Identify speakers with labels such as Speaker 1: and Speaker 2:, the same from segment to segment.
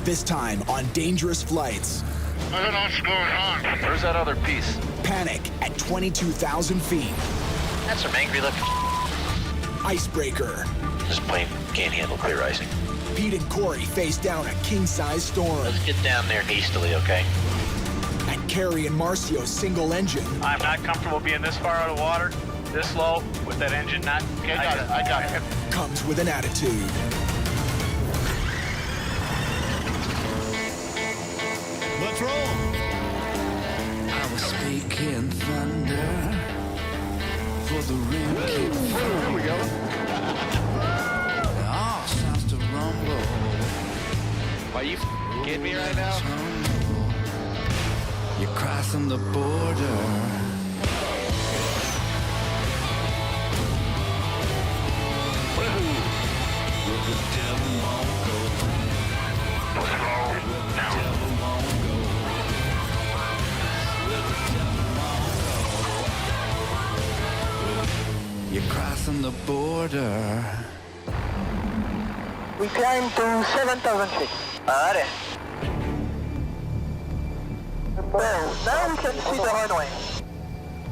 Speaker 1: This time on dangerous flights.
Speaker 2: I don't know what's going on.
Speaker 3: Where's that other piece?
Speaker 1: Panic at 22,000 feet.
Speaker 3: That's some angry looking.
Speaker 1: Icebreaker.
Speaker 3: This plane can't handle clear icing.
Speaker 1: Pete and Cory face down a king-size storm.
Speaker 3: Let's get down there hastily, okay?
Speaker 1: And Carrie and Marcio's single engine.
Speaker 4: I'm not comfortable being this far out of water, this low, with that engine not...
Speaker 2: Okay, I got it.
Speaker 1: Comes with an attitude.
Speaker 2: Let's roll.
Speaker 5: I was speaking thunder for the rain keep falling.
Speaker 2: There we go.
Speaker 5: It all sounds to rumble.
Speaker 3: Are you kidding me right now?
Speaker 5: You're crossing the border. The devil won't go. The devil won't go. You're crossing the border.
Speaker 6: We climb to 7,000 feet. Alright. Well, now we can see the runway.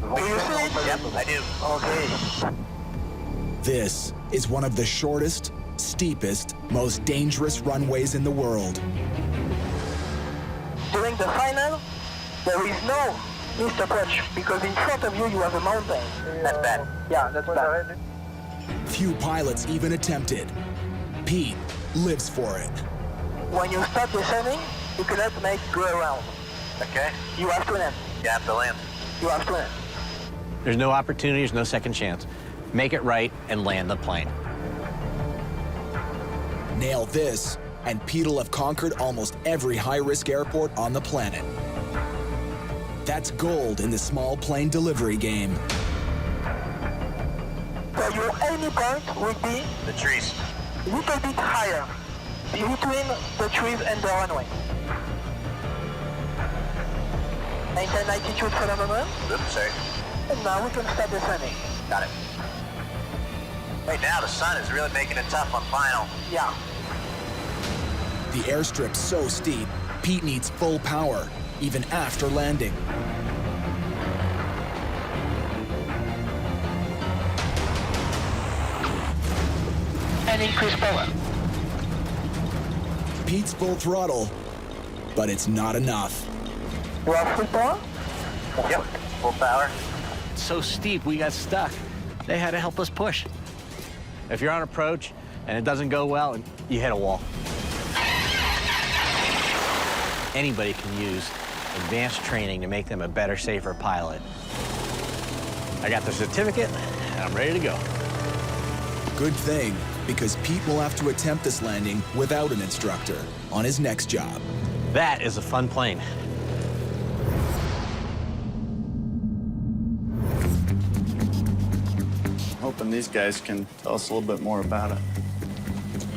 Speaker 6: Do you see it?
Speaker 3: Yep, I do.
Speaker 6: Okay.
Speaker 1: This is one of the shortest, steepest, most dangerous runways in the world.
Speaker 6: During the final, there is no missed approach because in front of you, you have a mountain.
Speaker 3: That's bad.
Speaker 6: Yeah, that's bad.
Speaker 1: Few pilots even attempted. Pete lives for it.
Speaker 6: When you start descending, you cannot make go around.
Speaker 3: Okay.
Speaker 6: You have to land.
Speaker 3: You have to land.
Speaker 6: You have to land.
Speaker 7: There's no opportunity, there's no second chance. Make it right and land the plane.
Speaker 1: Nail this, and Pete'll have conquered almost every high-risk airport on the planet. That's gold in the small plane delivery game.
Speaker 6: So your only point would be
Speaker 3: The trees.
Speaker 6: a little bit higher between the trees and the runway. Maintain altitude for the moment,
Speaker 3: Oops, sorry.
Speaker 6: and now we can start descending.
Speaker 3: Got it. Right now, the sun is really making it tough on final.
Speaker 6: Yeah.
Speaker 1: The airstrip's so steep, Pete needs full power, even after landing.
Speaker 6: And increase power.
Speaker 1: Pete's full throttle, but it's not enough.
Speaker 6: You have full power?
Speaker 3: Yep, full power.
Speaker 7: It's so steep, we got stuck. They had to help us push. If you're on approach and it doesn't go well, you hit a wall. Anybody can use advanced training to make them a better, safer pilot. I got the certificate, and I'm ready to go.
Speaker 1: Good thing, because Pete will have to attempt this landing without an instructor on his next job.
Speaker 7: That is a fun plane.
Speaker 8: Hoping these guys can tell us a little bit more about it.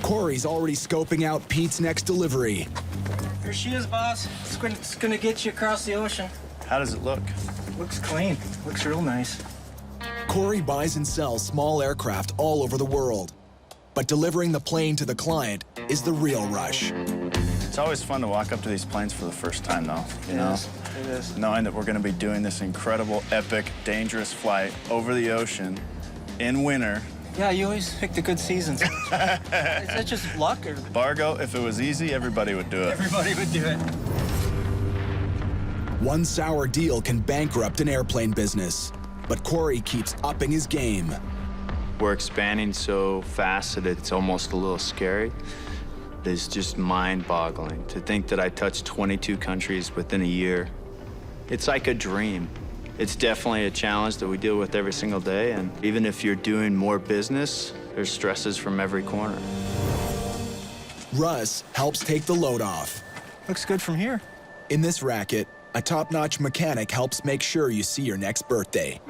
Speaker 1: Cory's already scoping out Pete's next delivery.
Speaker 9: Here she is, boss. It's gonna get you across the ocean.
Speaker 8: How does it look?
Speaker 9: Looks clean. Looks real nice.
Speaker 1: Cory buys and sells small aircraft all over the world. But delivering the plane to the client is the real rush.
Speaker 8: It's always fun to walk up to these planes for the first time, though. You know?
Speaker 9: It is.
Speaker 8: Knowing that we're going to be doing this incredible, epic, dangerous flight over the ocean in winter.
Speaker 9: Yeah, you always pick the good seasons. Is that just luck, or
Speaker 8: Bargo, if it was easy, everybody would do it.
Speaker 9: everybody would do it?
Speaker 1: One sour deal can bankrupt an airplane business, but Cory keeps upping his game.
Speaker 10: We're expanding so fast that it's almost a little scary. It's just mind-boggling to think that I touched 22 countries within a year. It's like a dream. It's definitely a challenge that we deal with every single day, and even if you're doing more business, there's stresses from every corner.
Speaker 1: Russ helps take the load off.
Speaker 9: Looks good from here.
Speaker 1: In this racket, a top-notch mechanic helps make sure you see your next birthday.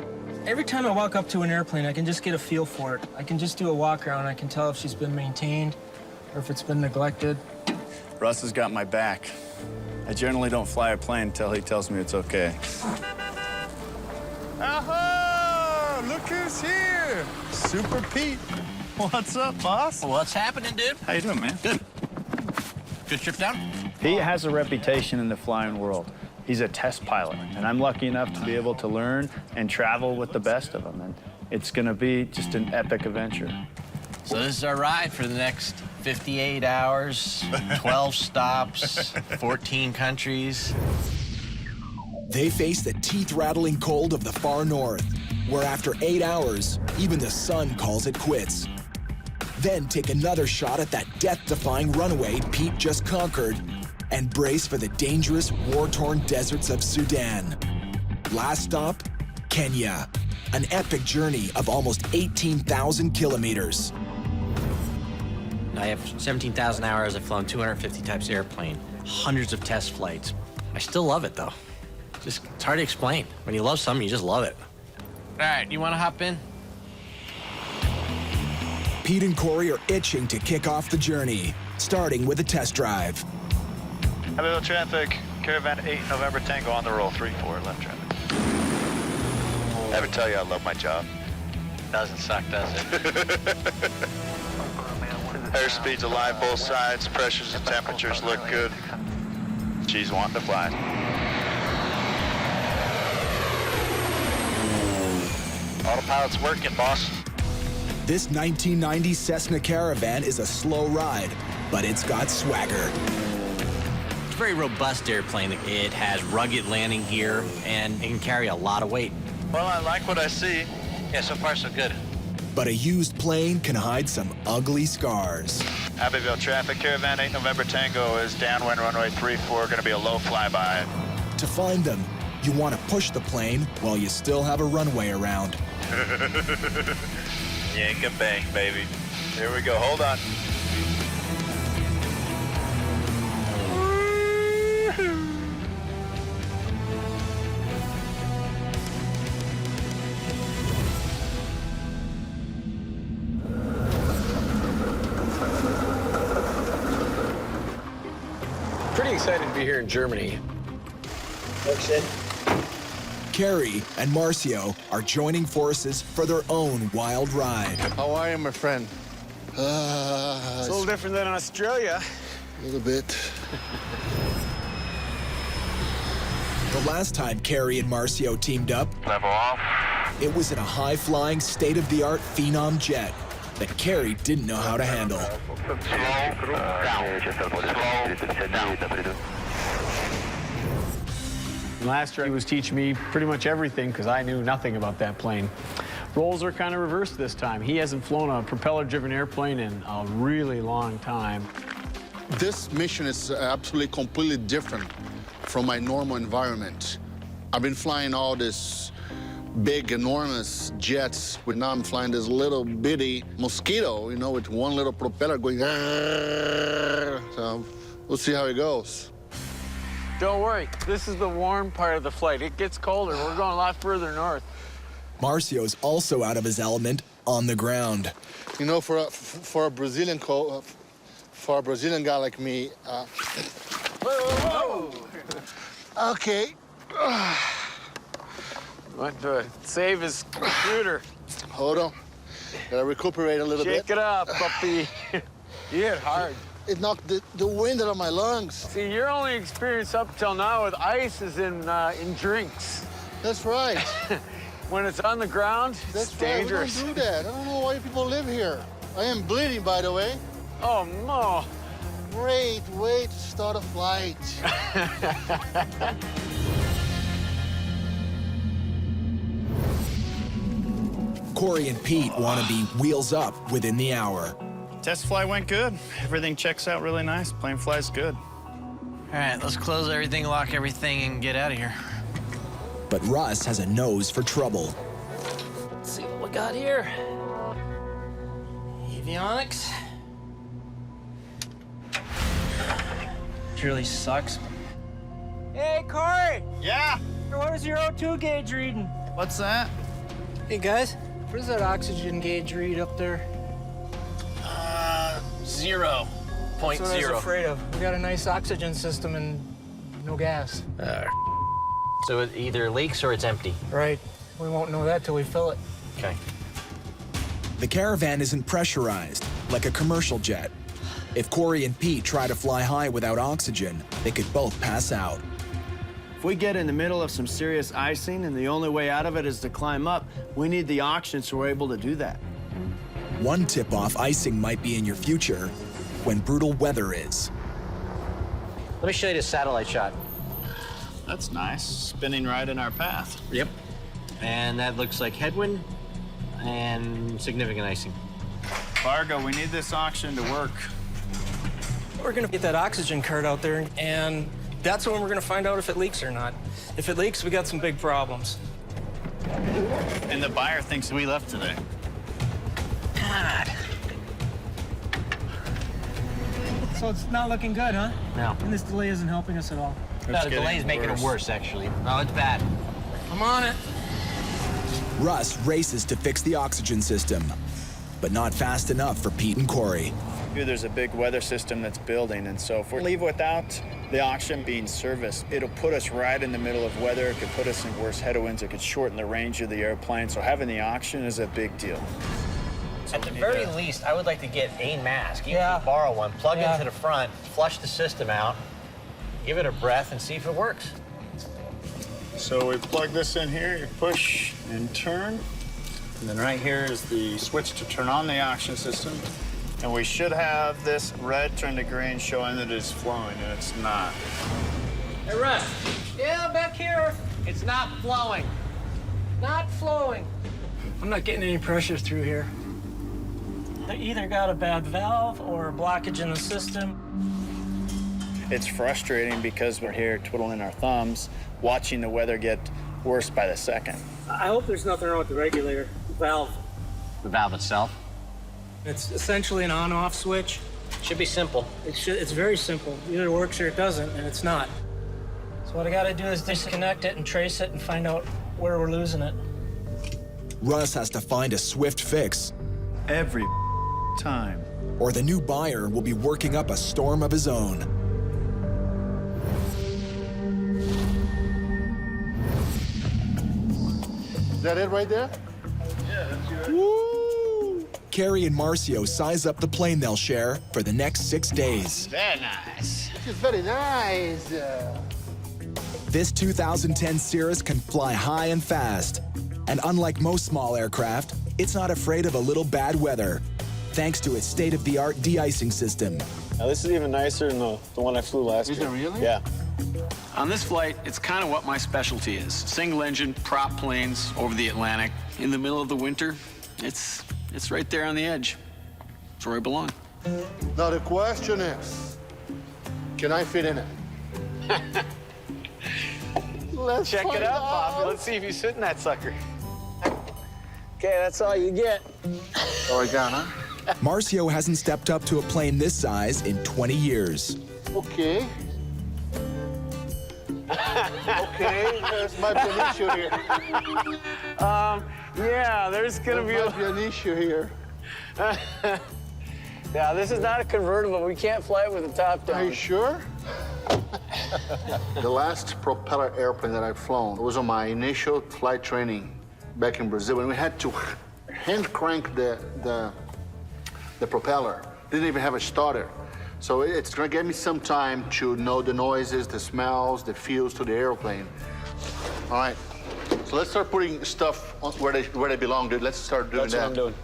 Speaker 9: Every time I walk up to an airplane, I can just get a feel for it. I can just do a walk around. I can tell if she's been maintained or if it's been neglected.
Speaker 8: Russ has got my back. I generally don't fly a plane until he tells me it's okay. Aha! Look who's here! Super Pete. What's up, boss?
Speaker 7: What's happening, dude?
Speaker 8: How you doing, man?
Speaker 7: Good. Good trip down?
Speaker 8: He has a reputation in the flying world. He's a test pilot, and I'm lucky enough to be able to learn and travel with the best of them. And it's gonna be just an epic adventure.
Speaker 7: So this is our ride for the next 58 hours, 12 stops, 14 countries.
Speaker 1: They face the teeth-rattling cold of the far north, where after 8 hours, even the sun calls it quits. Then take another shot at that death-defying runaway Pete just conquered and brace for the dangerous, war-torn deserts of Sudan. Last stop, Kenya, an epic journey of almost 18,000 kilometers.
Speaker 7: I have 17,000 hours. I've flown 250 types of airplane, hundreds of test flights. I still love it, though. Just, it's hard to explain. When you love something, you just love it. All right, you want to hop in?
Speaker 1: Pete and Cory are itching to kick off the journey, starting with a test drive.
Speaker 11: Hello, traffic. Caravan 8 November Tango on the roll. 3-4 left traffic.
Speaker 3: Ever tell you I love my job?
Speaker 4: Doesn't suck, does it?
Speaker 11: Airspeed's alive both sides. Pressures and temperatures look good. She's wanting to fly.
Speaker 3: Autopilot's working, boss.
Speaker 1: This 1990 Cessna Caravan is a slow ride, but it's got swagger.
Speaker 7: It's a very robust airplane. It has rugged landing gear, and it can carry a lot of weight.
Speaker 11: Well, I like what I see.
Speaker 4: Yeah, so far so good.
Speaker 1: But a used plane can hide some ugly scars.
Speaker 11: Abbeville traffic. Caravan 8 November Tango is downwind runway 34. Going to be a low flyby.
Speaker 1: To find them, you want to push the plane while you still have a runway around.
Speaker 11: Yank and bang, baby. Here we go. Hold on.
Speaker 7: Pretty excited to be here in Germany.
Speaker 1: Carrie and Marcio are joining forces for their own wild ride.
Speaker 2: How are you, my friend?
Speaker 9: It's a little different than Australia.
Speaker 2: A little bit.
Speaker 1: The last time Carrie and Marcio teamed up,
Speaker 11: Level off.
Speaker 1: it was in a high-flying, state-of-the-art Phenom jet that Carrie didn't know how to handle.
Speaker 12: Last year, he was teaching me pretty much everything because I knew nothing about that plane. Roles are kind of reversed this time. He hasn't flown a propeller-driven airplane in a really long time.
Speaker 2: This mission is absolutely completely different from my normal environment. I've been flying all this big, enormous jets, but now I'm flying this little bitty Mosquito, you know, with one little propeller going. So we'll see how it goes.
Speaker 12: Don't worry, this is the warm part of the flight. It gets colder. We're going a lot further north.
Speaker 1: Marcio's also out of his element on the ground.
Speaker 2: You know, for a Brazilian guy like me.
Speaker 12: Whoa!
Speaker 2: Okay.
Speaker 12: Want to save his computer.
Speaker 2: Hold on. Gotta recuperate a little bit.
Speaker 12: Shake it up, puppy. You hit hard.
Speaker 2: It knocked the wind out of my lungs.
Speaker 12: See, your only experience up till now with ice is in drinks.
Speaker 2: That's right.
Speaker 12: When it's on the ground,
Speaker 2: That's
Speaker 12: it's
Speaker 2: right.
Speaker 12: dangerous.
Speaker 2: We don't do that. I don't know why people live here. I am bleeding, by the way.
Speaker 12: Oh, no.
Speaker 2: Great way to start a flight.
Speaker 1: Cory and Pete want to be wheels up within the hour.
Speaker 8: Test flight went good. Everything checks out really nice. Plane flies good.
Speaker 7: All right, let's close everything, lock everything, and get out of here.
Speaker 1: But Russ has a nose for trouble.
Speaker 9: Let's see what we got here. Avionics. Which really sucks. Hey, Cory!
Speaker 8: Yeah?
Speaker 9: What is your O2 gauge reading?
Speaker 8: What's that?
Speaker 9: Hey, guys. What does that oxygen gauge read up there?
Speaker 7: 0.0.
Speaker 9: That's what I was afraid of. We got a nice oxygen system and no gas.
Speaker 7: So it either leaks or it's empty.
Speaker 9: Right. We won't know that till we fill it.
Speaker 7: Okay.
Speaker 1: The Caravan isn't pressurized like a commercial jet. If Cory and Pete try to fly high without oxygen, they could both pass out.
Speaker 8: If we get in the middle of some serious icing and the only way out of it is to climb up, we need the oxygen so we're able to do that.
Speaker 1: One tip-off icing might be in your future when brutal weather is.
Speaker 7: Let me show you this satellite shot.
Speaker 8: That's nice, spinning right in our path.
Speaker 7: Yep. And that looks like headwind and significant icing.
Speaker 8: Fargo, we need this oxygen to work.
Speaker 9: We're gonna get that oxygen card out there, and that's when we're gonna find out if it leaks or not. If it leaks, we got some big problems.
Speaker 8: And the buyer thinks we left today.
Speaker 9: God. So it's not looking good, huh?
Speaker 7: No.
Speaker 9: And this delay isn't helping us at all.
Speaker 7: No, the delay is making it worse, actually. No, it's bad.
Speaker 9: I'm on it.
Speaker 1: Russ races to fix the oxygen system, but not fast enough for Pete and Cory.
Speaker 8: There's a big weather system that's building, and so if we leave without the oxygen being serviced, it'll put us right in the middle of weather. It could put us in worse headwinds. It could shorten the range of the airplane. So having the oxygen is a big deal.
Speaker 7: At the very least, I would like to get a mask. Even if you borrow one, plug into the front, flush the system out, give it a breath, and see if it works.
Speaker 8: So we plug this in here, you push and turn. And then right here is the switch to turn on the oxygen system. And we should have this red turn to green showing that it's flowing, and it's not.
Speaker 9: Hey, Russ.
Speaker 7: Yeah, I'm back here. It's not flowing. Not flowing.
Speaker 9: I'm not getting any pressure through here. They either got a bad valve or a blockage in the system.
Speaker 8: It's frustrating because we're here twiddling our thumbs, watching the weather get worse by the second.
Speaker 9: I hope there's nothing wrong with the regulator valve.
Speaker 7: The valve itself?
Speaker 9: It's essentially an on-off switch.
Speaker 7: Should be simple.
Speaker 9: It's very simple. Either works or it doesn't, and it's not. So what I gotta do is disconnect it and trace it and find out where we're losing it.
Speaker 1: Russ has to find a swift fix,
Speaker 8: Every time.
Speaker 1: or the new buyer will be working up a storm of his own.
Speaker 2: Is that it right there?
Speaker 11: Yeah, that's you.
Speaker 2: Woo!
Speaker 1: Carrie and Marcio size up the plane they'll share for the next 6 days.
Speaker 8: Very nice.
Speaker 2: This is very nice.
Speaker 1: This 2010 Cirrus can fly high and fast. And unlike most small aircraft, it's not afraid of a little bad weather, thanks to its state-of-the-art de-icing system.
Speaker 12: Now, this is even nicer than the one I flew last year.
Speaker 2: Is it really?
Speaker 12: Yeah. On this flight, it's kind of what my specialty is. Single engine, prop planes over the Atlantic. In the middle of the winter, it's right there on the edge. It's where I belong.
Speaker 2: Now the question is, can I fit in it? Let's
Speaker 12: Check
Speaker 2: find
Speaker 12: it out, Bobby. Let's see if you sit in that sucker. Okay, that's all you get.
Speaker 2: Oregano.
Speaker 1: Marcio hasn't stepped up to a plane this size in 20 years.
Speaker 2: Okay. Okay, there's might be an issue here.
Speaker 12: Yeah, there's gonna
Speaker 2: There might be an issue here.
Speaker 12: Yeah, this is not a convertible. We can't fly it with the top down.
Speaker 2: Are you sure? The last propeller airplane that I've flown was on my initial flight training back in Brazil, and we had to hand crank the propeller. Didn't even have a starter. So it's gonna give me some time to know the noises, the smells, the feels to the airplane. All right, so let's start putting stuff on where they belong, dude. Let's start doing that.
Speaker 12: That's what I'm doing.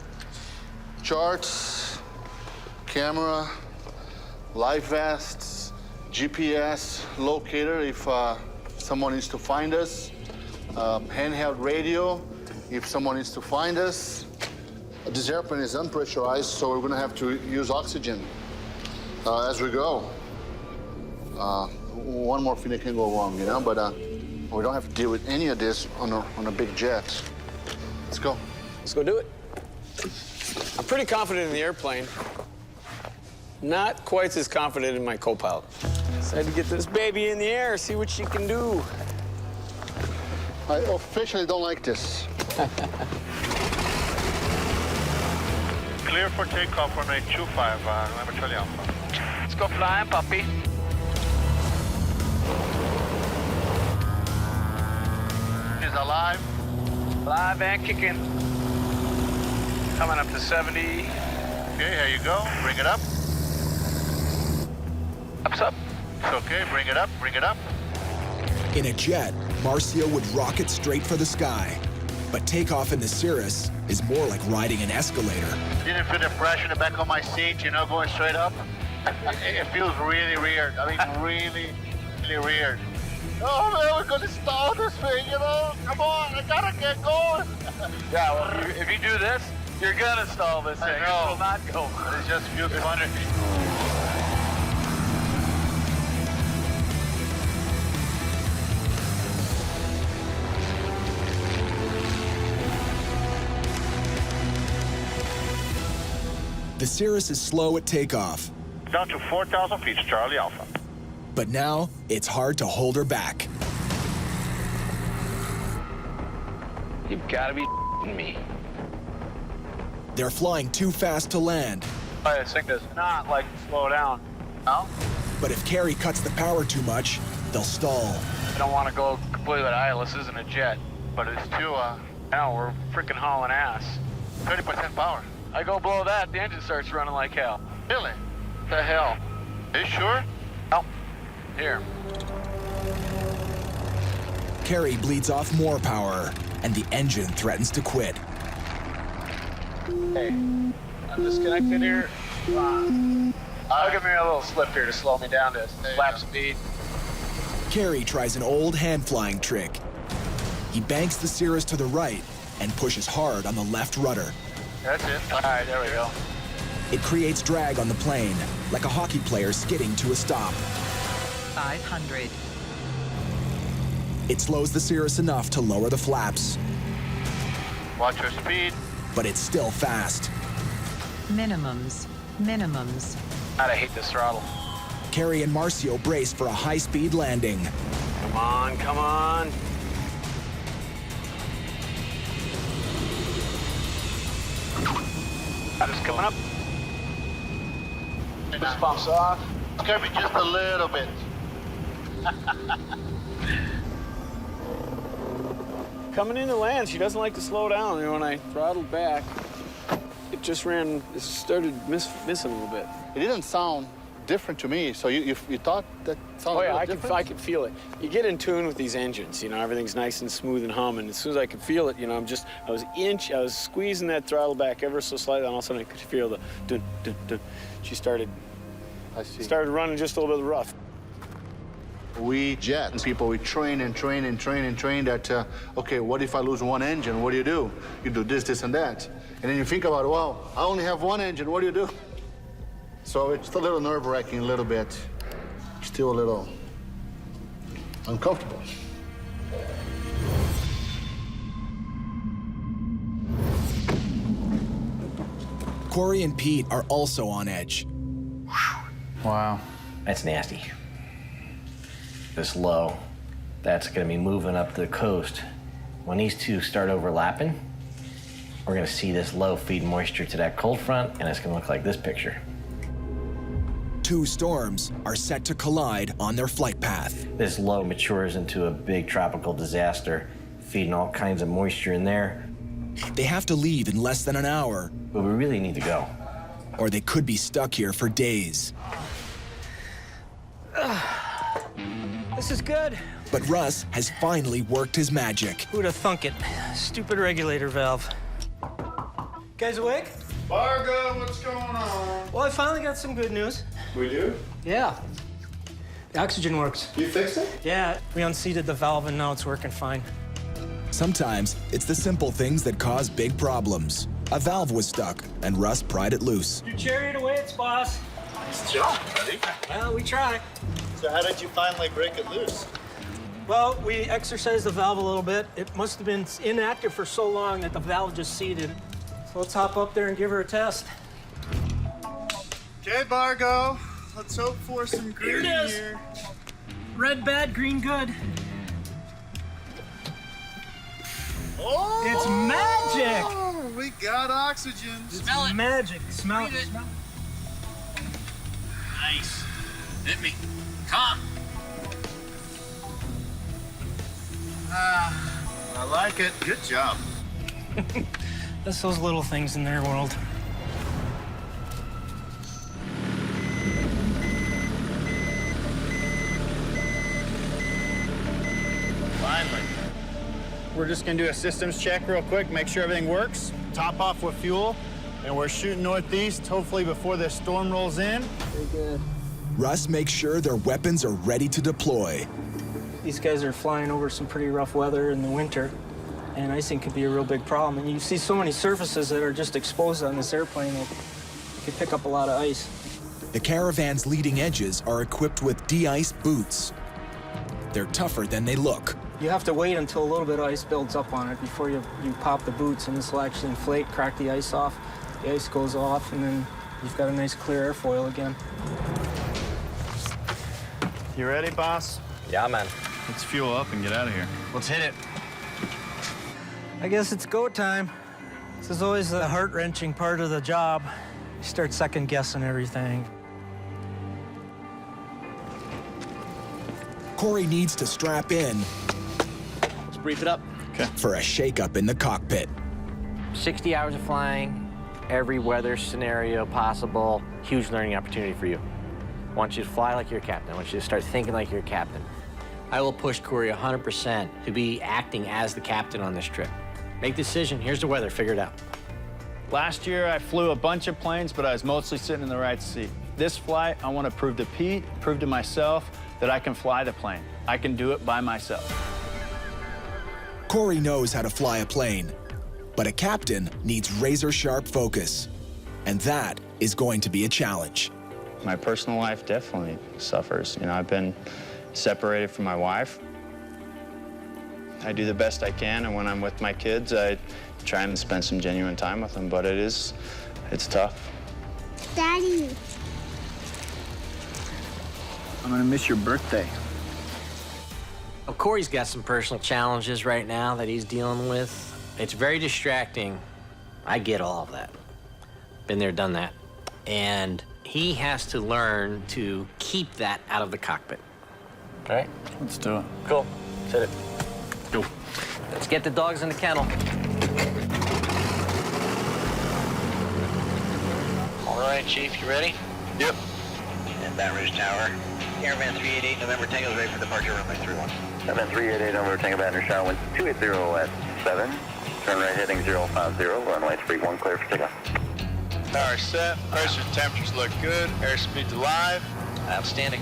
Speaker 2: Charts, camera, life vests, GPS locator if someone needs to find us, handheld radio if someone needs to find us. This airplane is unpressurized, so we're gonna have to use oxygen as we go. One more thing that can go wrong, you know, but we don't have to deal with any of this on a big jet. Let's go.
Speaker 12: Let's go do it. I'm pretty confident in the airplane. Not quite as confident in my co-pilot. Decided to get this baby in the air, see what she can do.
Speaker 2: I officially don't like this.
Speaker 11: Clear for takeoff, runway 25, November Charlie Alpha.
Speaker 4: Let's go flying, puppy.
Speaker 11: Is alive.
Speaker 4: Live and kicking.
Speaker 11: Coming up to 70. Okay, here you go. Bring it up.
Speaker 4: flaps up.
Speaker 11: Okay, bring it up, bring it up.
Speaker 1: In a jet, Marcio would rocket straight for the sky. But takeoff in the Cirrus is more like riding an escalator.
Speaker 11: Didn't feel the pressure in the back of my seat, you know, going straight up. It feels really weird. I mean, really, really weird. Oh man, we're gonna stall this thing, you know? Come on, I gotta get going.
Speaker 4: Yeah, well, if you do this, you're gonna stall this thing.
Speaker 11: I know.
Speaker 4: It will not go.
Speaker 11: It just feels funny.
Speaker 1: The Cirrus is slow at takeoff,
Speaker 11: Down to 4,000 feet, Charlie Alpha.
Speaker 1: but now it's hard to hold her back.
Speaker 4: You've got to be me.
Speaker 1: They're flying too fast to land,
Speaker 4: This thing does not like to slow down. No?
Speaker 1: but if Carrie cuts the power too much, they'll stall.
Speaker 4: I don't want to go completely idle. This isn't a jet.
Speaker 11: But it's too,
Speaker 4: No, we're freaking hauling ass.
Speaker 11: 30% power.
Speaker 4: I go below that, the engine starts running like hell.
Speaker 11: Really?
Speaker 4: The hell?
Speaker 11: Are you sure?
Speaker 4: Oh, here.
Speaker 1: Carrie bleeds off more power, and the engine threatens to quit.
Speaker 4: Hey, I'm disconnected here. I'll give me a little slip here to slow me down to lap speed.
Speaker 1: Carrie tries an old hand-flying trick. He banks the Cirrus to the right and pushes hard on the left rudder.
Speaker 4: That's it. All right, there we go.
Speaker 1: It creates drag on the plane, like a hockey player skidding to a stop.
Speaker 13: 500.
Speaker 1: It slows the Cirrus enough to lower the flaps,
Speaker 11: Watch your speed.
Speaker 1: but it's still fast.
Speaker 13: Minimums. Minimums.
Speaker 4: God, I hate this throttle.
Speaker 1: Carrie and Marcio brace for a high-speed landing.
Speaker 12: Come on, come on.
Speaker 4: Just coming up.
Speaker 11: Push pumps off. It's gonna be just a little bit.
Speaker 12: Coming into land, she doesn't like to slow down. You know, when I throttled back, it just started missing a little bit.
Speaker 2: It didn't sound different to me. So you thought that sounded
Speaker 12: Oh yeah,
Speaker 2: a little
Speaker 12: I
Speaker 2: different?
Speaker 12: could feel it. You get in tune with these engines, you know, everything's nice and smooth and humming. As soon as I could feel it, you know, I was squeezing that throttle back ever so slightly, and all of a sudden I could feel the dun, dun, dun. She started running just a little bit rough.
Speaker 2: We jet people, we train that, okay, what if I lose one engine? What do? You do this, this, and that. And then you think about, well, I only have one engine, what do? So it's a little nerve-wracking, a little bit. Still a little uncomfortable.
Speaker 1: Cory and Pete are also on edge.
Speaker 7: Wow. That's nasty. This low, that's gonna be moving up the coast. When these two start overlapping, we're gonna see this low feed moisture to that cold front, and it's gonna look like this picture.
Speaker 1: Two storms are set to collide on their flight path.
Speaker 7: This low matures into a big tropical disaster, feeding all kinds of moisture in there.
Speaker 1: They have to leave in less than an hour,
Speaker 7: But we really need to go.
Speaker 1: or they could be stuck here for days.
Speaker 9: This is good.
Speaker 1: But Russ has finally worked his magic.
Speaker 9: Who'd have thunk it? Stupid regulator valve. Guys awake?
Speaker 8: Fargo, what's going on?
Speaker 9: Well, I finally got some good news.
Speaker 8: We do?
Speaker 9: Yeah. The oxygen works.
Speaker 8: You fixed it?
Speaker 9: Yeah, we unseated the valve and now it's working fine.
Speaker 1: Sometimes it's the simple things that cause big problems. A valve was stuck, and Russ pried it loose.
Speaker 9: Your chariot awaits, boss.
Speaker 11: Nice job, buddy.
Speaker 9: Well, we try.
Speaker 11: So how did you finally break it loose?
Speaker 9: Well, we exercised the valve a little bit. It must have been inactive for so long that the valve just seated. So let's hop up there and give her a test.
Speaker 8: Okay, Bargo. Let's hope for some green
Speaker 9: Here it is.
Speaker 8: here.
Speaker 9: Red bad, green good.
Speaker 8: Oh!
Speaker 9: It's magic!
Speaker 8: We got oxygen.
Speaker 9: Smell it. Magic. Smell it. Smell it.
Speaker 4: Nice. Hit me. Come.
Speaker 11: I like it. Good job.
Speaker 9: That's those little things in their world.
Speaker 8: We're just gonna do a systems check real quick, make sure everything works. Top off with fuel, and we're shooting northeast, hopefully before the storm rolls in.
Speaker 9: Very good.
Speaker 1: Russ makes sure their weapons are ready to deploy.
Speaker 9: These guys are flying over some pretty rough weather in the winter, and icing could be a real big problem. And you see so many surfaces that are just exposed on this airplane that could pick up a lot of ice.
Speaker 1: The Caravan's leading edges are equipped with de-ice boots. They're tougher than they look.
Speaker 9: You have to wait until a little bit of ice builds up on it before you pop the boots, and this will actually inflate, crack the ice off. The ice goes off, and then you've got a nice clear airfoil again.
Speaker 8: You ready, boss?
Speaker 7: Yeah, man.
Speaker 8: Let's fuel up and get out of here.
Speaker 7: Let's hit it.
Speaker 9: I guess it's go time. This is always the heart-wrenching part of the job. You start second-guessing everything.
Speaker 1: Cory needs to strap in
Speaker 7: Let's brief it up.
Speaker 1: for a shakeup in the cockpit.
Speaker 7: 60 hours of flying, every weather scenario possible. Huge learning opportunity for you. I want you to fly like you're a captain. I want you to start thinking like you're a captain. I will push Cory 100% to be acting as the captain on this trip. Make the decision. Here's the weather. Figure it out.
Speaker 10: Last year, I flew a bunch of planes, but I was mostly sitting in the right seat. This flight, I want to prove to Pete, prove to myself that I can fly the plane. I can do it by myself.
Speaker 1: Cory knows how to fly a plane, but a captain needs razor-sharp focus, and that is going to be a challenge.
Speaker 10: My personal life definitely suffers. You know, I've been separated from my wife. I do the best I can, and when I'm with my kids, I try and spend some genuine time with them, but it's tough.
Speaker 11: Daddy.
Speaker 8: I'm gonna miss your birthday.
Speaker 7: Well, Cory's got some personal challenges right now that he's dealing with. It's very distracting. I get all of that. Been there, done that. And he has to learn to keep that out of the cockpit. All right?
Speaker 8: Let's do it.
Speaker 7: Cool. Set it.
Speaker 8: Go.
Speaker 7: Let's get the dogs in the kennel.
Speaker 3: All right, Chief, you ready?
Speaker 11: Yep.
Speaker 3: And Baton Rouge Tower. Airman 388, November Tango is ready for departure, runway 31.
Speaker 14: Airman 388, November Tango, Baton Rouge Tower, wind 280 at 7. Turn right heading 050, runway 31, clear for takeoff.
Speaker 11: Power set, pressure and temperatures look good, airspeed's alive.
Speaker 3: Outstanding.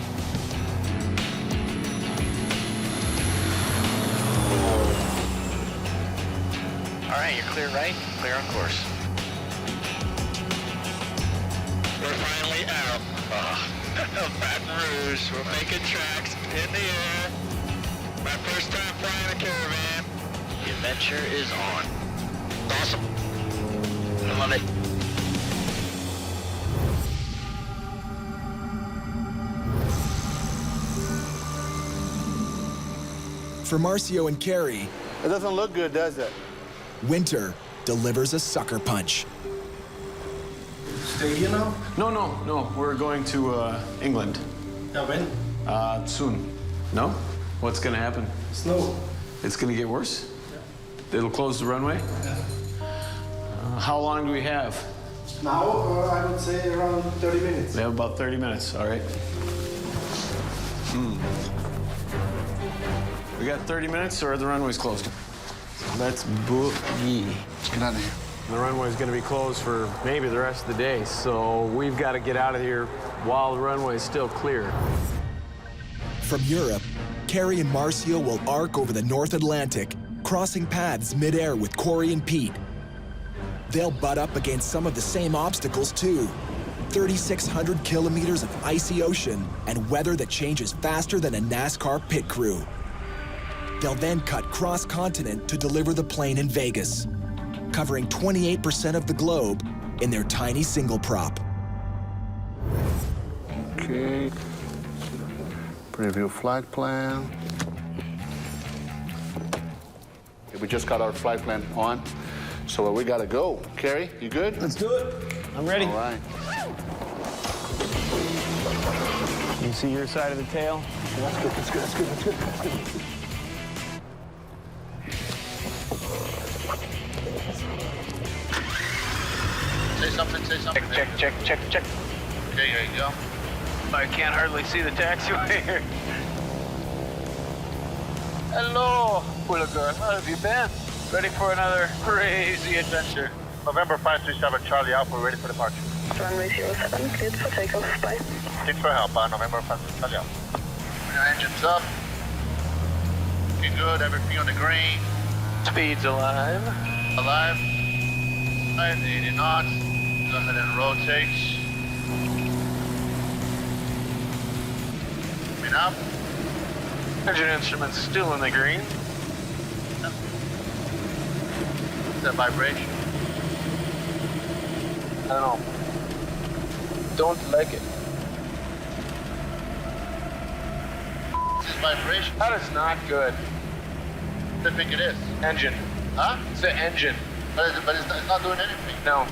Speaker 3: All right, you're clear right, clear on course.
Speaker 11: We're finally out. Baton Rouge, we're making tracks in the air. My first time flying a Caravan.
Speaker 3: The adventure is on.
Speaker 11: Awesome.
Speaker 3: I love it.
Speaker 1: For Marcio and Carrie,
Speaker 2: It doesn't look good, does it?
Speaker 1: winter delivers a sucker punch.
Speaker 15: Stay here now? No. We're going to England.
Speaker 9: Yeah, when?
Speaker 15: Soon. No? What's gonna happen?
Speaker 9: Snow.
Speaker 15: It's gonna get worse? It'll close the runway? How long do we have?
Speaker 9: Now, I would say around 30 minutes.
Speaker 15: We have about 30 minutes, all right? We got 30 minutes or the runway's closed?
Speaker 12: Let's boogie.
Speaker 2: Get out of here.
Speaker 12: The runway's gonna be closed for maybe the rest of the day, so we've got to get out of here while the runway is still clear.
Speaker 1: From Europe, Carrie and Marcio will arc over the North Atlantic, crossing paths midair with Cory and Pete. They'll butt up against some of the same obstacles too. 3,600 kilometers of icy ocean and weather that changes faster than a NASCAR pit crew. They'll then cut cross-continent to deliver the plane in Vegas, covering 28% of the globe in their tiny single prop.
Speaker 2: Okay. Preview flight plan. We just got our flight plan on, so we gotta go. Carrie, you good?
Speaker 9: Let's do it.
Speaker 12: I'm ready.
Speaker 2: All right.
Speaker 12: You see your side of the tail?
Speaker 2: That's good. Say something.
Speaker 3: Check.
Speaker 2: Okay, there you go.
Speaker 12: I can't hardly see the taxiway here.
Speaker 4: Hello, little girl. How have you been? Ready for another crazy adventure?
Speaker 11: November 537 Charlie Alpha, ready for departure.
Speaker 6: Runway 07, cleared for takeoff. Bye.
Speaker 11: Thanks for help. November 537 Charlie Alpha.
Speaker 2: Your engine's up. Looking good. Everything on the green.
Speaker 4: Speed's alive.
Speaker 2: Alive. 80 knots. Go ahead and rotate. Coming up.
Speaker 4: Engine instruments still in the green.
Speaker 2: That vibration.
Speaker 4: I don't know. Don't like it.
Speaker 2: This vibration.
Speaker 4: That is not good.
Speaker 2: I think it is.
Speaker 4: Engine.
Speaker 2: Huh?
Speaker 4: It's the engine.
Speaker 2: But it's not doing anything.
Speaker 4: No.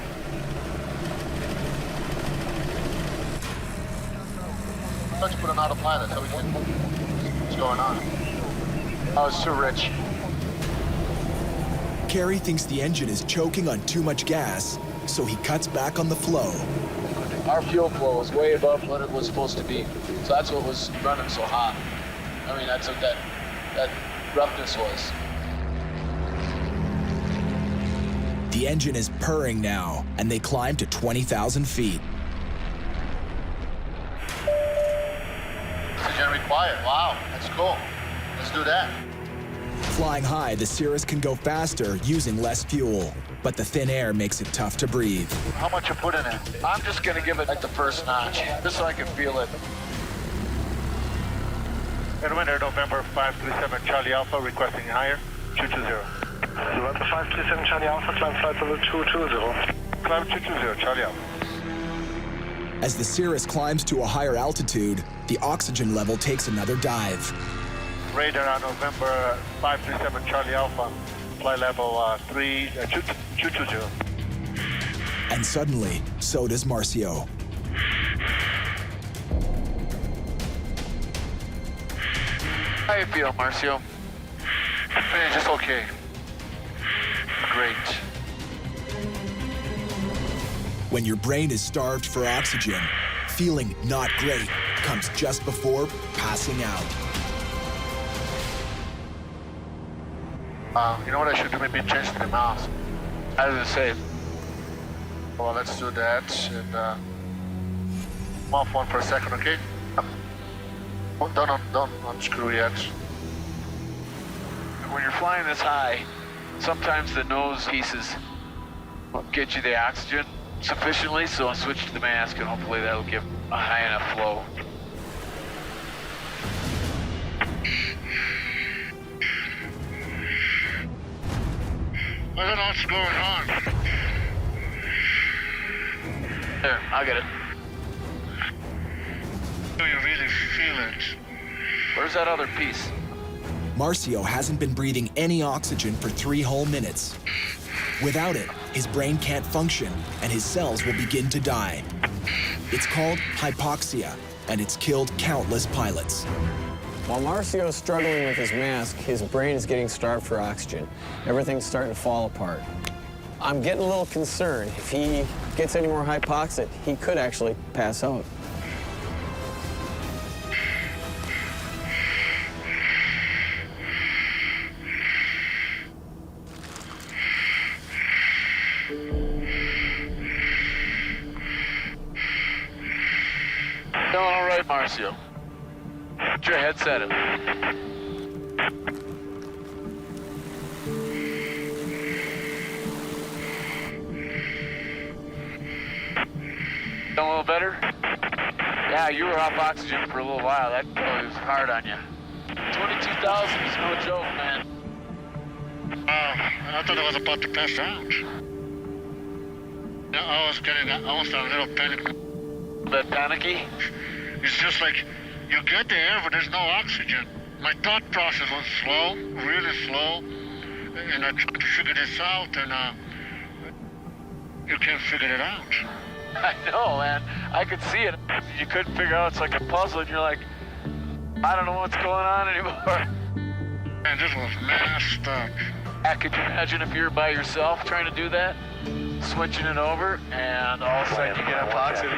Speaker 2: Let's put an autopilot so we can see what's going on.
Speaker 4: Oh, it's too rich.
Speaker 1: Carrie thinks the engine is choking on too much gas, so he cuts back on the flow.
Speaker 4: Our fuel flow was way above what it was supposed to be. So that's what was running so hot. I mean, that's what that roughness was.
Speaker 1: The engine is purring now, and they climb to 20,000 feet.
Speaker 2: Oxygen required. Wow, that's cool. Let's do that.
Speaker 1: Flying high, the Cirrus can go faster using less fuel, but the thin air makes it tough to breathe.
Speaker 11: How much you put in it?
Speaker 4: I'm just gonna give it like the first notch, just so I can feel it.
Speaker 11: Winner, November 537 Charlie Alpha, requesting higher, 220.
Speaker 16: November 537 Charlie Alpha, climb flight level 220.
Speaker 11: Climb 220, Charlie Alpha.
Speaker 1: As the Cirrus climbs to a higher altitude, the oxygen level takes another dive.
Speaker 11: Radar on November 537 Charlie Alpha, flight level 220.
Speaker 1: And suddenly, so does Marcio.
Speaker 4: How you feel, Marcio?
Speaker 11: Feeling just okay. Great.
Speaker 1: When your brain is starved for oxygen, feeling not great comes just before passing out.
Speaker 2: You know what I should do? Maybe change the mouse.
Speaker 4: I was gonna say.
Speaker 2: Well, let's do that. And I'm off one for a second, okay? Don't unscrew yet.
Speaker 4: When you're flying this high, sometimes the nose pieces won't get you the oxygen sufficiently, so I'll switch to the mask and hopefully that'll give a high enough flow.
Speaker 11: I don't know what's going on.
Speaker 4: There, I'll get it.
Speaker 11: Do you really feel it?
Speaker 4: Where's that other piece?
Speaker 1: Marcio hasn't been breathing any oxygen for 3 whole minutes. Without it, his brain can't function, and his cells will begin to die. It's called hypoxia, and it's killed countless pilots.
Speaker 17: While Marcio's struggling with his mask, his brain is getting starved for oxygen. Everything's starting to fall apart. I'm getting a little concerned. If he gets any more hypoxia, he could actually pass out.
Speaker 4: Feeling all right, Marcio. Put your headset in. Feeling a little better? Yeah, you were off oxygen for a little while. That probably was hard on you. 22,000 is no joke, man.
Speaker 11: I thought I was about to pass out. I was getting almost a little panic.
Speaker 4: A bit panicky?
Speaker 11: It's just like you get the air, but there's no oxygen. My thought process was slow, really slow, and I tried to figure this out, and you can't figure it out.
Speaker 4: I know, man. I could see it. You couldn't figure out. It's like a puzzle, and you're like, I don't know what's going on anymore.
Speaker 11: And this was messed up.
Speaker 4: Could you imagine if you were by yourself trying to do that? Switching it over, and all of a sudden you get hypoxia.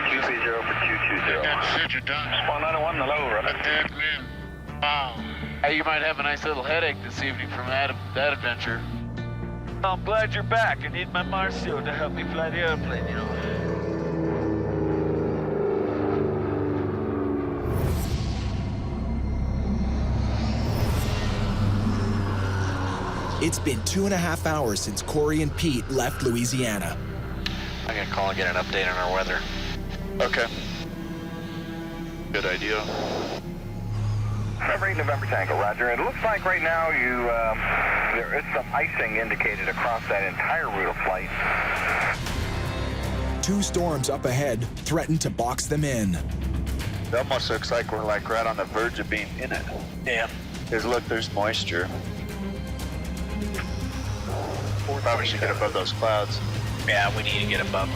Speaker 11: That's it, you're done.
Speaker 16: Spawn 901, hello,
Speaker 11: A dead man. Wow.
Speaker 4: Hey, you might have a nice little headache this evening from that adventure.
Speaker 18: I'm glad you're back. I need my Marcio to help me fly the airplane, you know.
Speaker 1: It's been 2.5 hours since Cory and Pete left Louisiana.
Speaker 7: I'm gonna call and get an update on our weather.
Speaker 11: Okay. Good idea.
Speaker 14: 78 November Tango, roger. It looks like right now there is some icing indicated across that entire route of flight.
Speaker 1: 2 storms up ahead threaten to box them in.
Speaker 10: It almost looks like we're like right on the verge of being in it.
Speaker 7: Yeah.
Speaker 10: Because look, there's moisture. Probably should get above those clouds.
Speaker 7: Yeah, we need to get above.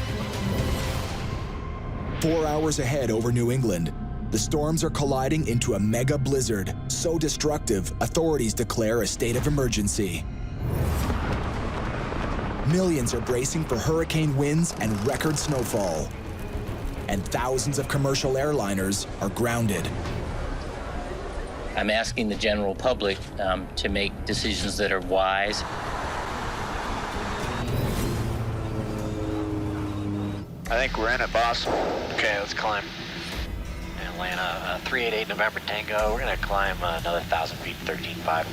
Speaker 1: 4 hours ahead over New England, the storms are colliding into a mega blizzard, so destructive, authorities declare a state of emergency. Millions are bracing for hurricane winds and record snowfall. And thousands of commercial airliners are grounded.
Speaker 19: I'm asking the general public to make decisions that are wise.
Speaker 10: I think we're in it, boss.
Speaker 7: Okay, let's climb. Atlanta, 388 November Tango. We're gonna climb another 1,000 feet, 13.5.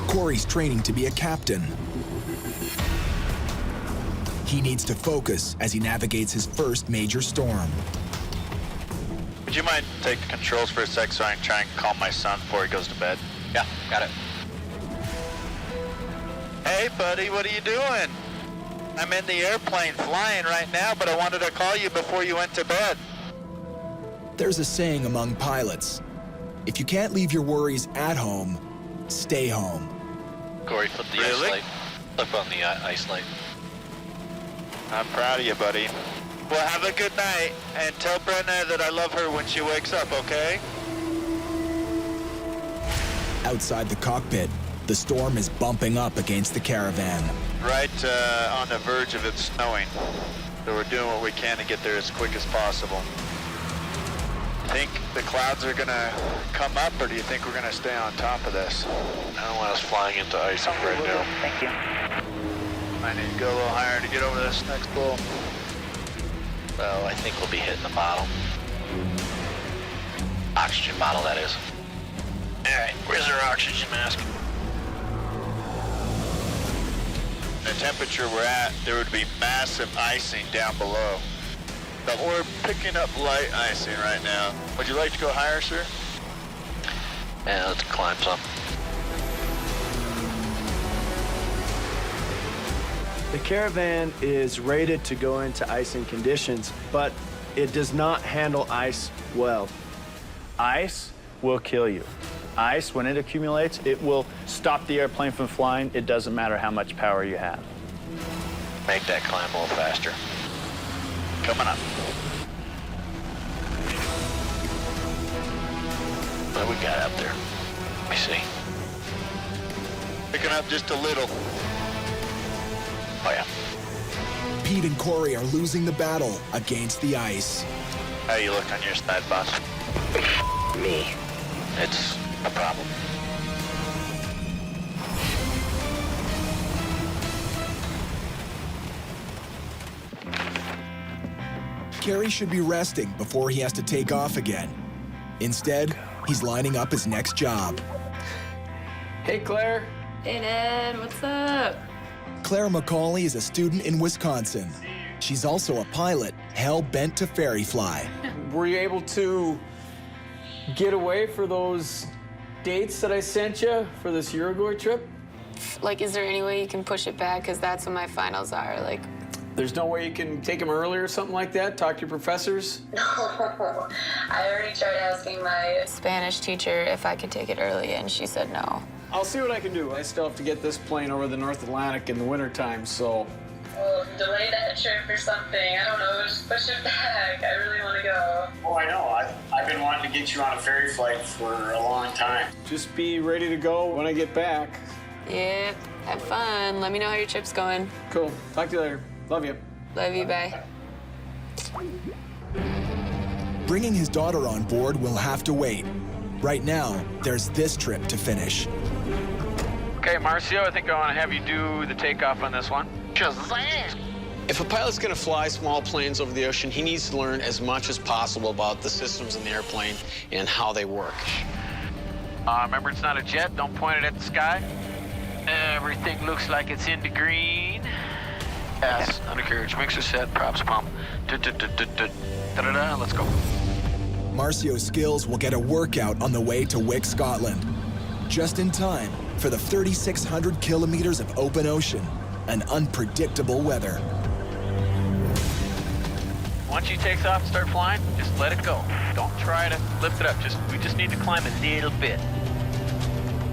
Speaker 1: Cory's training to be a captain. He needs to focus as he navigates his first major storm.
Speaker 10: Would you mind take the controls for a sec so I can try and calm my son before he goes to bed?
Speaker 7: Yeah, got it.
Speaker 10: Hey, buddy, what are you doing? I'm in the airplane flying right now, but I wanted to call you before you went to bed.
Speaker 1: There's a saying among pilots: if you can't leave your worries at home, stay home.
Speaker 7: Cory, flip the ice light. Flip on the ice light.
Speaker 10: I'm proud of you, buddy. Well, have a good night, and tell Brenna that I love her when she wakes up, okay?
Speaker 1: Outside the cockpit, the storm is bumping up against the caravan.
Speaker 10: Right on the verge of it snowing. So we're doing what we can to get there as quick as possible. Think the clouds are gonna come up, or do you think we're gonna stay on top of this?
Speaker 7: I don't want us flying into icing right now.
Speaker 14: Thank you.
Speaker 10: I need to go a little higher to get over this next bowl.
Speaker 7: So I think we'll be hitting the bottle. Oxygen bottle, that is. All right, where's our oxygen mask?
Speaker 10: The temperature we're at, there would be massive icing down below. But we're picking up light icing right now. Would you like to go higher, sir?
Speaker 7: Yeah, let's climb some.
Speaker 20: The caravan is rated to go into icing conditions, but it does not handle ice well. Ice will kill you. Ice, when it accumulates, it will stop the airplane from flying. It doesn't matter how much power you have.
Speaker 7: Make that climb a little faster.
Speaker 10: Coming up.
Speaker 7: What we got up there? Let me see.
Speaker 10: Picking up just a little.
Speaker 7: Oh, yeah.
Speaker 1: Pete and Cory are losing the battle against the ice.
Speaker 10: How you look on your side, boss?
Speaker 7: Me. It's a problem.
Speaker 1: Carrie should be resting before he has to take off again. Instead, he's lining up his next job.
Speaker 9: Hey, Claire.
Speaker 21: Hey, Ned. What's up?
Speaker 1: Claire McCauley is a student in Wisconsin. She's also a pilot, hell-bent to ferry fly.
Speaker 9: Were you able to get away for those dates that I sent you for this Uruguay trip?
Speaker 21: Like, is there any way you can push it back? Because that's when my finals are. Like,
Speaker 9: There's no way you can take them early or something like that? Talk to your professors?
Speaker 21: no. I already tried asking my Spanish teacher if I could take it early, and she said no.
Speaker 9: I'll see what I can do. I still have to get this plane over the North Atlantic in the wintertime, so...
Speaker 21: Well, delay that trip or something. I don't know. Just push it back. I really want to go.
Speaker 12: Oh, I know. I've been wanting to get you on a ferry flight for a long time.
Speaker 9: Just be ready to go when I get back.
Speaker 21: Yep. Have fun. Let me know how your trip's going.
Speaker 9: Cool. Talk to you later. Love you.
Speaker 21: Love you. Bye.
Speaker 1: Bringing his daughter on board will have to wait. Right now, there's this trip to finish.
Speaker 4: Okay, Marcio, I think I want to have you do the takeoff on this one.
Speaker 11: Shazam!
Speaker 17: If a pilot's going to fly small planes over the ocean, he needs to learn as much as possible about the systems in the airplane and how they work.
Speaker 4: Remember, it's not a jet. Don't point it at the sky. Everything looks like it's in the green. Yes, undercarriage, mixer set, props pump. Da-da-da, let's go.
Speaker 1: Marcio's skills will get a workout on the way to Wick, Scotland. Just in time for the 3,600 kilometers of open ocean and unpredictable weather.
Speaker 4: Once you take off and start flying, just let it go. Don't try to lift it up. We just need to climb a little bit.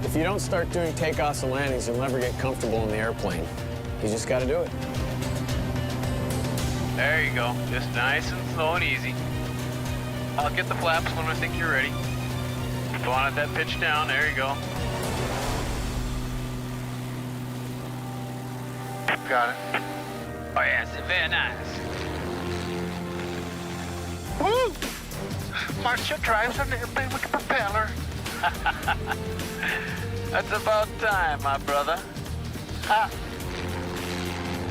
Speaker 17: If you don't start doing takeoffs and landings, you'll never get comfortable in the airplane. You just got to do it.
Speaker 4: There you go. Just nice and slow and easy. I'll get the flaps when I think you're ready. Go on at that pitch down. There you go.
Speaker 11: Got it.
Speaker 4: Oh, yes. Very nice.
Speaker 11: Woo! Marcio drives an airplane with a propeller.
Speaker 4: That's about time, my brother. Ha!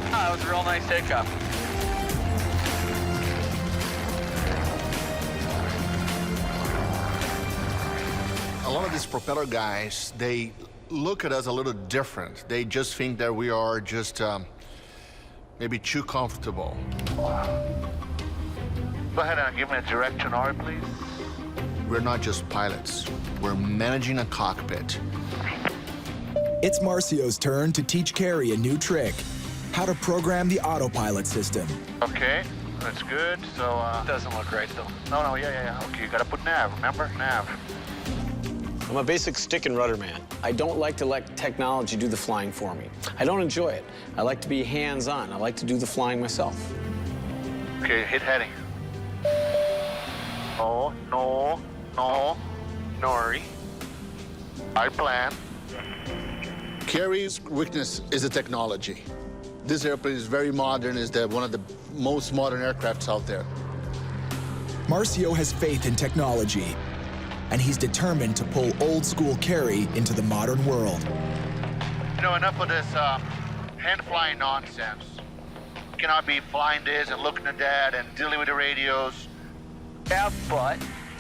Speaker 4: That was a real nice takeoff.
Speaker 2: A lot of these propeller guys, they look at us a little different. They just think that we are just maybe too comfortable.
Speaker 11: Go ahead and give me a direction, Cory, please.
Speaker 2: We're not just pilots. We're managing a cockpit.
Speaker 1: It's Marcio's turn to teach Carrie a new trick, how to program the autopilot system.
Speaker 11: Okay, that's good. So,
Speaker 4: Doesn't look right, though.
Speaker 11: No, yeah. Okay, you gotta put nav, remember? Nav.
Speaker 17: I'm a basic stick and rudder man. I don't like to let technology do the flying for me. I don't enjoy it. I like to be hands-on. I like to do the flying myself.
Speaker 11: Okay, hit heading. No.
Speaker 4: Nori.
Speaker 11: I plan.
Speaker 2: Carrie's weakness is the technology. This airplane is very modern, is one of the most modern aircrafts out there.
Speaker 1: Marcio has faith in technology, and he's determined to pull old-school Carrie into the modern world.
Speaker 11: You know, enough of this hand-flying nonsense. You cannot be flying this and looking at that and dealing with the radios.
Speaker 4: Yeah, but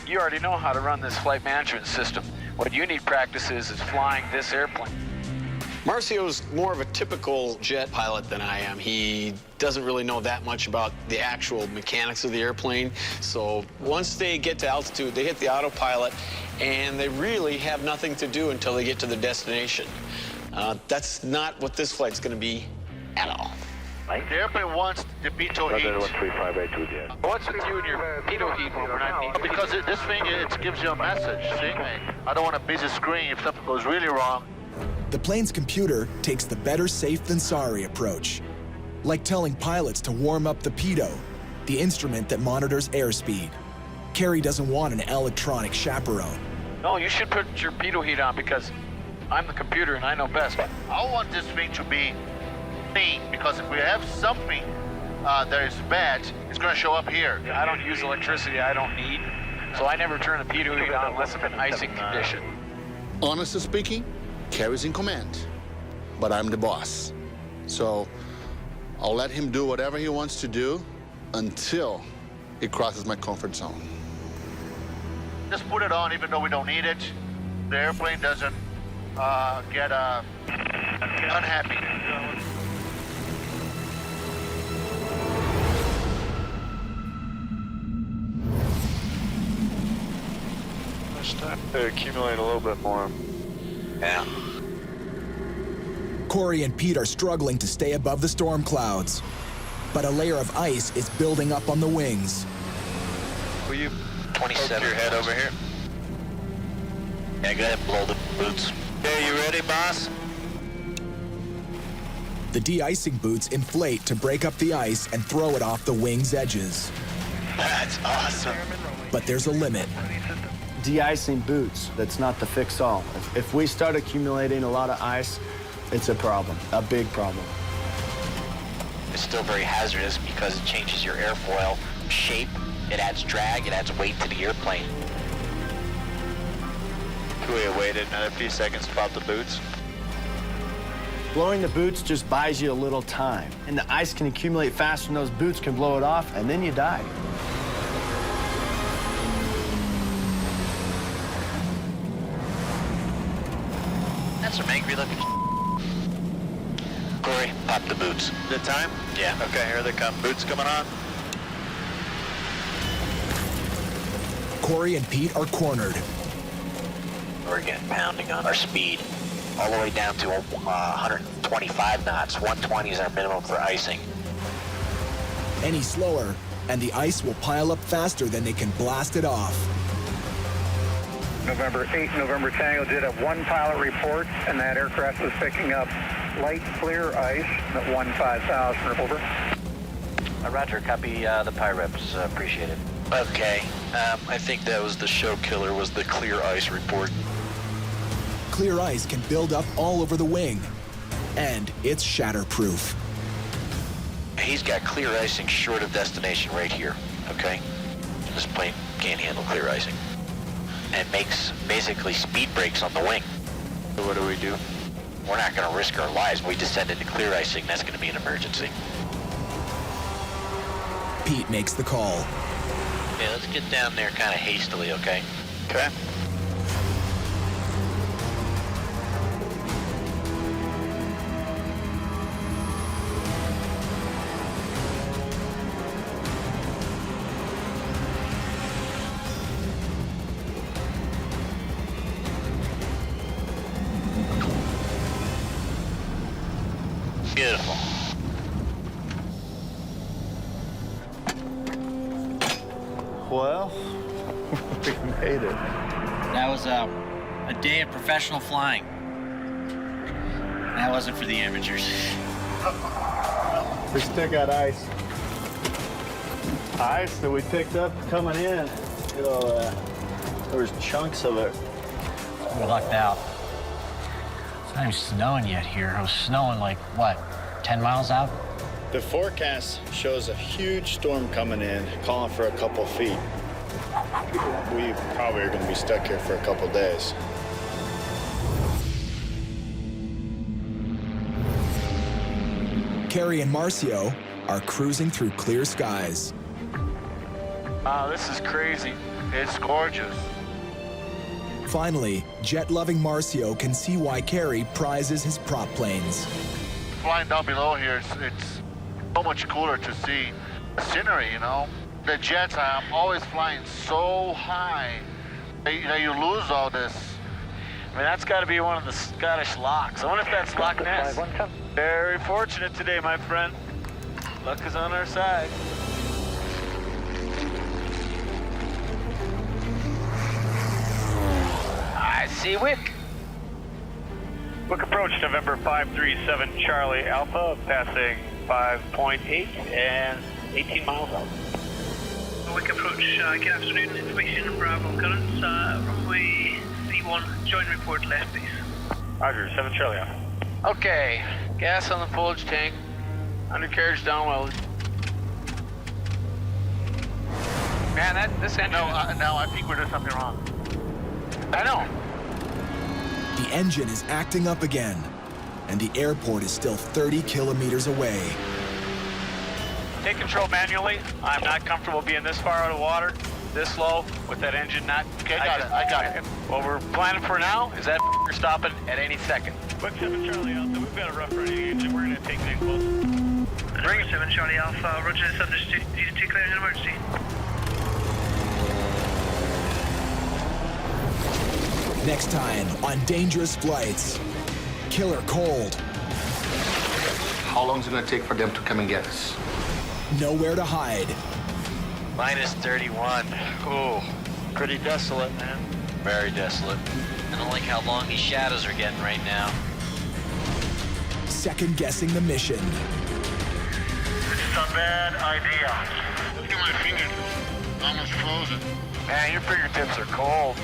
Speaker 4: you already know how to run this flight management system. What you need practice is flying this airplane.
Speaker 17: Marcio's more of a typical jet pilot than I am. He doesn't really know that much about the actual mechanics of the airplane. So once they get to altitude, they hit the autopilot, and they really have nothing to do until they get to their destination. That's not what this flight's going to be at all.
Speaker 11: The airplane wants the pitot heat.
Speaker 4: What's with you and your pitot heat when we're not needing?
Speaker 11: Because this thing, it gives you a message, see? I don't want a busy screen if something goes really wrong.
Speaker 1: The plane's computer takes the better safe than sorry approach, like telling pilots to warm up the pitot, the instrument that monitors airspeed. Carrie doesn't want an electronic chaperone.
Speaker 4: No, you should put your pitot heat on because I'm the computer and I know best.
Speaker 11: I want this thing to be clean because if we have something that is bad, it's going to show up here.
Speaker 4: I don't use electricity I don't need, so I never turn the pitot heat on unless I'm in icing condition.
Speaker 2: Honestly speaking, Carrie's in command, but I'm the boss. So I'll let him do whatever he wants to do until he crosses my comfort zone.
Speaker 11: Just put it on even though we don't need it. The airplane doesn't get unhappy.
Speaker 16: It's time to accumulate a little bit more.
Speaker 11: Yeah.
Speaker 1: Cory and Pete are struggling to stay above the storm clouds, but a layer of ice is building up on the wings.
Speaker 3: Will you 27 your head over here? Yeah, go ahead and blow the boots. Okay, you ready, boss?
Speaker 1: The de-icing boots inflate to break up the ice and throw it off the wing's edges.
Speaker 3: That's awesome.
Speaker 1: But there's a limit.
Speaker 20: De-icing boots, that's not the fix-all. If we start accumulating a lot of ice, it's a problem, a big problem.
Speaker 19: It's still very hazardous because it changes your airfoil shape, it adds drag, it adds weight to the airplane.
Speaker 3: We waited another few seconds to pop the boots.
Speaker 20: Blowing the boots just buys you a little time. And the ice can accumulate fast when those boots can blow it off, and then you die.
Speaker 3: That's some angry looking. Cory, pop the boots. The time? Yeah. Okay, here they come. Boots coming on.
Speaker 1: Cory and Pete are cornered.
Speaker 3: We're getting pounding on our speed. All the way down to 125 knots. 120 is our minimum for icing.
Speaker 1: Any slower, and the ice will pile up faster than they can blast it off.
Speaker 6: November 8, November Tango did have one pilot report, and that aircraft was picking up light clear ice at 15,000. Over.
Speaker 3: Roger, copy the PIREPs. Appreciate it. Okay, I think that was the show killer, was the clear ice report.
Speaker 1: Clear ice can build up all over the wing, and it's shatterproof.
Speaker 3: He's got clear icing short of destination right here, okay? This plane can't handle clear icing. And makes basically speed brakes on the wing. So what do? We're not gonna risk our lives. We descend into clear icing, that's gonna be an emergency.
Speaker 1: Pete makes the call.
Speaker 3: Yeah, let's get down there kind of hastily, okay? Okay. Beautiful.
Speaker 20: Well, we made it.
Speaker 7: That was a day of professional flying. That wasn't for the amateurs.
Speaker 20: We still got ice. Ice that we picked up coming in. You know, there was chunks of it.
Speaker 7: We lucked out. It's not even snowing yet here. It was snowing like, what, 10 miles out?
Speaker 8: The forecast shows a huge storm coming in, calling for a couple feet. We probably are going to be stuck here for a couple days.
Speaker 1: Carrie and Marcio are cruising through clear skies.
Speaker 11: Wow, this is crazy. It's gorgeous.
Speaker 1: Finally, jet-loving Marcio can see why Carrie prizes his prop planes.
Speaker 11: Flying down below here, it's so much cooler to see the scenery, you know? The jets, I'm always flying so high. You lose all this.
Speaker 18: I mean, that's got to be one of the Scottish locks. I wonder if that's Loch Ness. Very fortunate today, my friend. Luck is on our side. I see Wick.
Speaker 16: Wick approach, November 537 Charlie Alpha, passing 5.8 and 18 miles out.
Speaker 5: Wick approach, good afternoon, information Bravo currents, runway 31, join report left base.
Speaker 16: Roger, 7 Charlie Alpha.
Speaker 4: Okay, gas on the foliage tank, undercarriage downwelted. Man, this engine...
Speaker 11: No, I think we're doing something wrong.
Speaker 4: I know.
Speaker 1: The engine is acting up again, and the airport is still 30 kilometers away.
Speaker 18: Take control manually. I'm not comfortable being this far out of water, this low, with that engine not...
Speaker 11: Okay, I got it.
Speaker 18: What we're planning for now is that stopping at any second. Wick 7 Charlie Alpha, we've got a rough running engine. We're going to take it in close.
Speaker 5: Bring it. 7 Charlie Alpha, roger, it's understood. Need to declare an emergency.
Speaker 1: Next time on Dangerous Flights, Killer Cold.
Speaker 2: How long is it going to take for them to come and get us?
Speaker 1: Nowhere to hide.
Speaker 3: Minus 31. Ooh, pretty desolate, man. Very desolate.
Speaker 7: I don't like how long these shadows are getting right now.
Speaker 1: Second guessing the mission.
Speaker 11: This is a bad idea. Look at my fingers. Almost frozen.
Speaker 3: Man, your fingertips are cold.